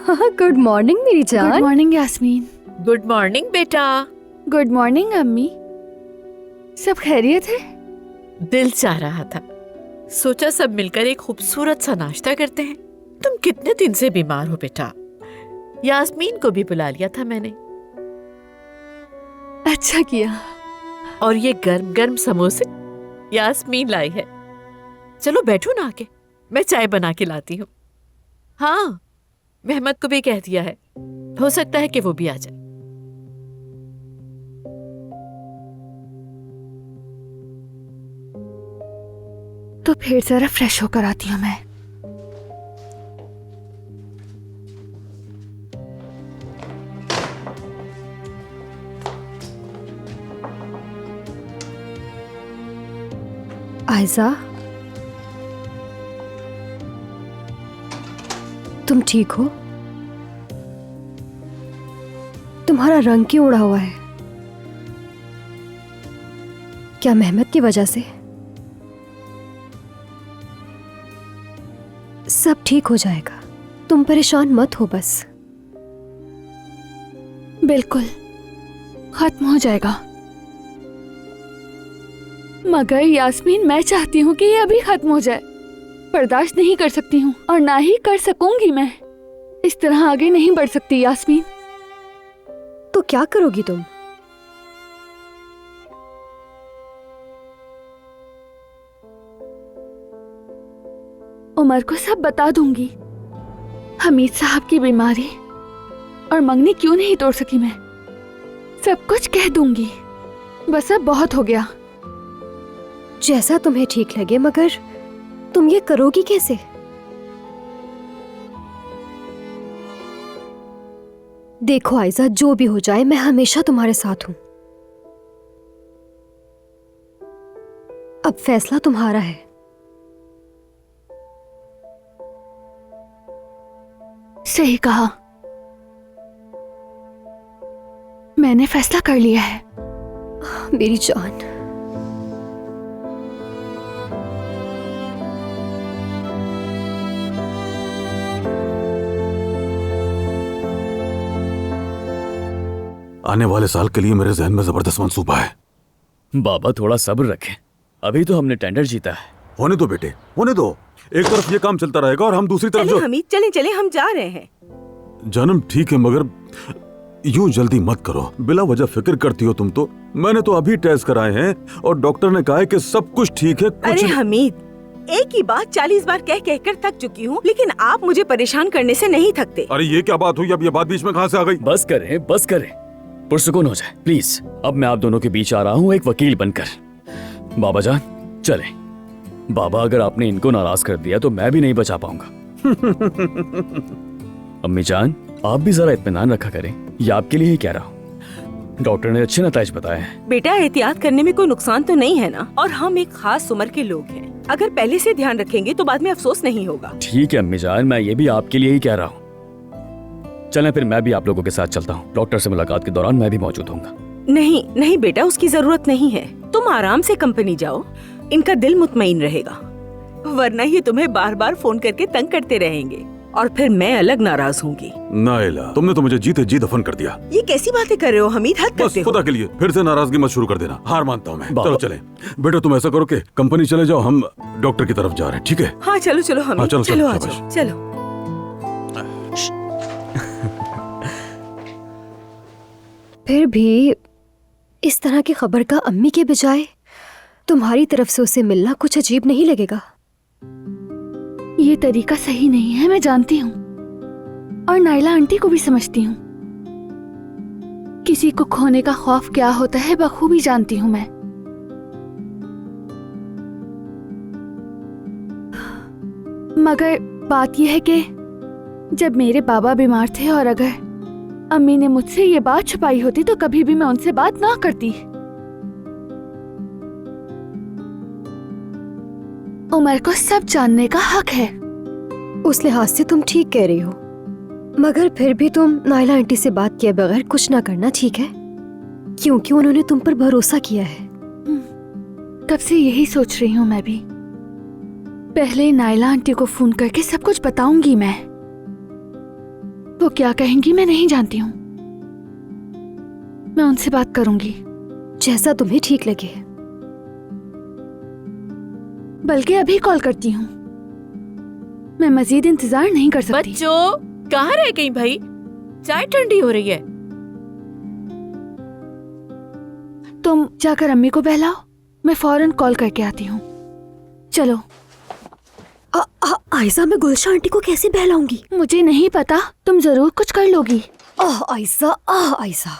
Good morning मेरी जान। Good morning Yasmin. Good morning बेटा। गुड मॉर्निंग अम्मी। सब खैरियत है? दिल चाह रहा था, सोचा सब मिलकर एक खूबसूरत सा नाश्ता करते हैं। तुम कितने दिन से बीमार हो बेटा, यास्मीन को भी बुला लिया था मैंने। अच्छा किया। और ये गर्म गर्म समोसे यास्मीन लाई है। चलो बैठो ना आके, मैं चाय बना के लाती हूँ। हाँ, मेहमद को भी कह दिया है, हो सकता है कि वो भी आ जाए। तो फिर जरा फ्रेश होकर आती हूँ मैं। आयजा, तुम ठीक हो? तुम्हारा रंग क्यों उड़ा हुआ है? क्या मेहमद की वजह से? सब ठीक हो जाएगा, तुम परेशान मत हो बस। बिल्कुल खत्म हो जाएगा, मगर यास्मीन मैं चाहती हूँ कि ये अभी खत्म हो जाए। बर्दाश्त नहीं कर सकती हूँ और ना ही कर सकूंगी मैं। इस तरह आगे नहीं बढ़ सकती यास्मीन। तो क्या करोगी तुम? उमर को सब बता दूंगी, हमीद साहब की बीमारी और मंगनी क्यों नहीं तोड़ सकी मैं, सब कुछ कह दूंगी। बस अब बहुत हो गया। जैसा तुम्हें ठीक लगे, मगर तुम ये करोगी कैसे? देखो आयजा, जो भी हो जाए मैं हमेशा तुम्हारे साथ हूं। अब फैसला तुम्हारा है। सही कहा, मैंने फैसला कर लिया है। मेरी जान, आने वाले साल के लिए मेरे जहन में जबरदस्त मंसूबा है। बाबा थोड़ा सब्र रखें, अभी तो हमने टेंडर जीता है। होने दो बेटे, होने दो। एक तरफ ये काम चलता रहेगा और हम दूसरी तरफ चले हमीद, चले चले, हम जा रहे हैं। जन्म ठीक है, मगर यूं जल्दी मत करो। बिला वजह फिक्र करती हो तुम तो। मैंने तो अभी टेस्ट कराए हैं और डॉक्टर ने कहा है कि सब कुछ ठीक है। अरे हमीद, एक ही बात 40 बार कह कहकर थक चुकी हूँ, लेकिन आप मुझे परेशान करने से नहीं थकते। अरे ये क्या बात हुई? अब ये बात बीच में कहाँ से आ गई? बस करें, बस करें, पुरसुकून हो जाए प्लीज। अब मैं आप दोनों के बीच आ रहा हूँ एक वकील बनकर। बाबा जान चलें। बाबा, अगर आपने इनको नाराज कर दिया तो मैं भी नहीं बचा पाऊंगा। अम्मी जान, आप भी जरा इत्मीनान रखा करें, ये आपके लिए ही कह रहा हूँ। डॉक्टर ने अच्छे नतीजे बताए हैं। बेटा, एहतियात करने में कोई नुकसान तो नहीं है ना? और हम एक खास उम्र के लोग हैं, अगर पहले से ध्यान रखेंगे तो बाद में अफसोस नहीं होगा। ठीक है अम्मी जान, मैं ये भी आपके लिए ही कह रहा हूँ। चलें फिर, मैं भी आप लोगों के साथ चलता हूँ। डॉक्टर से मुलाकात के दौरान मैं भी मौजूद होऊंगा। नहीं नहीं बेटा, उसकी जरूरत नहीं है। तुम आराम से कंपनी जाओ, इनका दिल मुतमईन रहेगा, वरना ये तुम्हें बार बार फोन करके तंग करते रहेंगे और फिर मैं अलग नाराज होंगी। नाइला, तुमने तो मुझे जीते जी दफन कर दिया। ये कैसी बातें कर रहे हो हमीद? हद करते हो। खुदा के लिए फिर से नाराजगी मत शुरू कर देना। हार मानता हूँ मैं। चलो चले बेटा, तुम ऐसा करो कि कंपनी चले जाओ, हम डॉक्टर की तरफ जा रहे हैं। ठीक है? हाँ चलो चलो हमीद, चलो, चलो आ शाबाश। जाओ, चलो। फिर भी इस तरह की खबर का अम्मी के बजाय तुम्हारी तरफ से उसे मिलना कुछ अजीब नहीं लगेगा? ये तरीका सही नहीं है, मैं जानती हूँ, और नाइला आंटी को भी समझती हूँ। किसी को खोने का खौफ क्या होता है बखूबी जानती हूँ मैं। मगर बात यह है कि जब मेरे बाबा बीमार थे और अगर अम्मी ने मुझसे ये बात छुपाई होती तो कभी भी मैं उनसे बात ना करती। उमर को सब जानने का हक है। उस लिहाज से तुम ठीक कह रही हो, मगर फिर भी तुम नाइला आंटी से बात किए बगैर कुछ ना करना ठीक है, क्योंकि उन्होंने तुम पर भरोसा किया है। कब से यही सोच रही हूँ मैं भी। पहले नाइला आंटी को फोन करके सब कुछ बताऊंगी मैं, वो क्या कहेंगी मैं नहीं जानती हूँ। मैं उनसे बात करूंगी। जैसा तुम्हें ठीक लगे। बल्कि अभी कॉल करती हूँ। मैं मजीद इंतजार नहीं कर सकती। बच्चों कहाँ रह गई भाई? चाय ठंडी हो रही है। तुम जाकर अम्मी को बहलाओ, मैं फौरन कॉल करके आती हूँ। चलो। आयशा, मैं गुलशन आंटी को कैसे बहलाऊंगी? मुझे नहीं पता, तुम जरूर कुछ कर लोगी। आयशा, आयशा।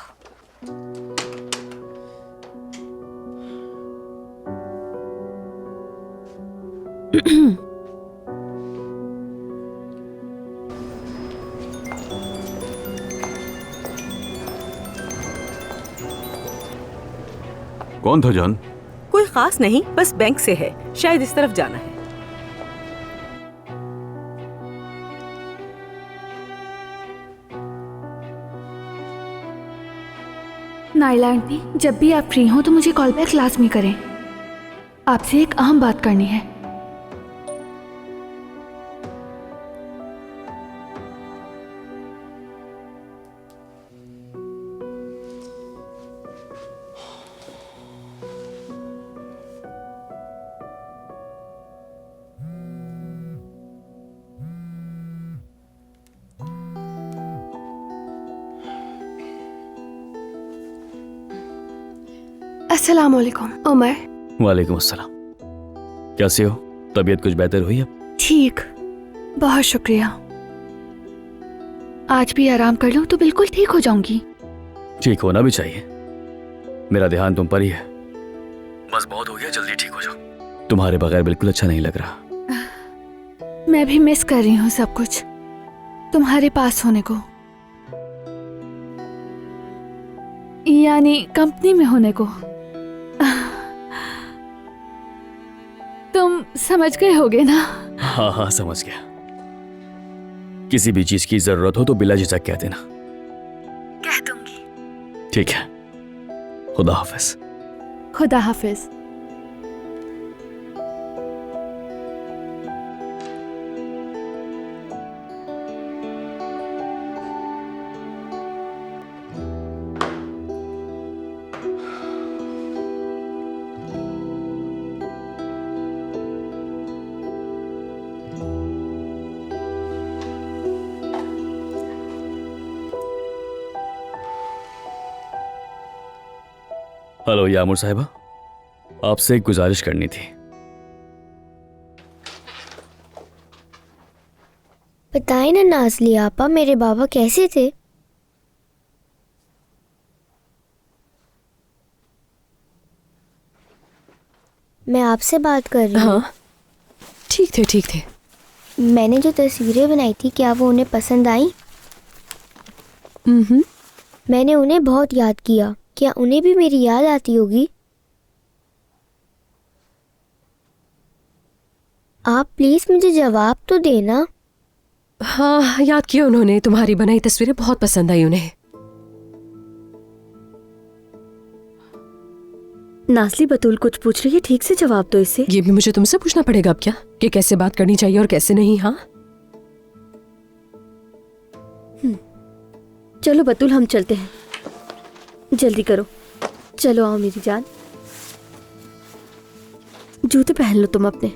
कौन था जान? कोई खास नहीं, बस बैंक से है, शायद इस तरफ जाना है। नाइला आंटी, जब भी आप फ्री हो तो मुझे कॉल बैक लाजमी करें। आपसे एक अहम बात करनी है। अस्सलाम वालेकुम। उमर। वालेकुम अस्सलाम। कैसे हो? तबीयत कुछ बेहतर हुई अब? ठीक, बहुत शुक्रिया। आज भी आराम कर लूं तो बिल्कुल ठीक हो जाऊंगी। ठीक होना भी चाहिए। मेरा ध्यान तुम पर ही है। बस बहुत हो गया, जल्दी ठीक हो जाओ। तुम्हारे बगैर बिल्कुल अच्छा नहीं लग रहा। मैं भी मिस कर रही हूँ सब कुछ, तुम्हारे पास होने को, यानी कंपनी में होने को। तुम समझ गए होगे ना? हाँ हाँ, समझ गया। किसी भी चीज की जरूरत हो तो बिला झिझक कह देना। कह दूंगी। ठीक है, खुदा हाफिज। खुदा हाफिज। हेलो यामुर साहिबा, आपसे एक गुजारिश करनी थी। बताएं ना नाज़ली आपा, मेरे बाबा कैसे थे? मैं आपसे बात कर रही हूँ। हाँ, ठीक थे, ठीक थे। मैंने जो तस्वीरें बनाई थी, क्या वो उन्हें पसंद आई? मैंने उन्हें बहुत याद किया। क्या उन्हें भी मेरी याद आती होगी? आप प्लीज मुझे जवाब तो देना। हाँ, याद किया उन्होंने। तुम्हारी बनाई तस्वीरें बहुत पसंद आई उन्हें। नाज़ली, बतूल कुछ पूछ रही है, ठीक से जवाब दो इसे। ये भी मुझे तुमसे पूछना पड़ेगा अब क्या, कि कैसे बात करनी चाहिए और कैसे नहीं? हाँ चलो बतूल, हम चलते हैं। जल्दी करो, चलो आओ मेरी जान। जूते पहन लो तुम अपने।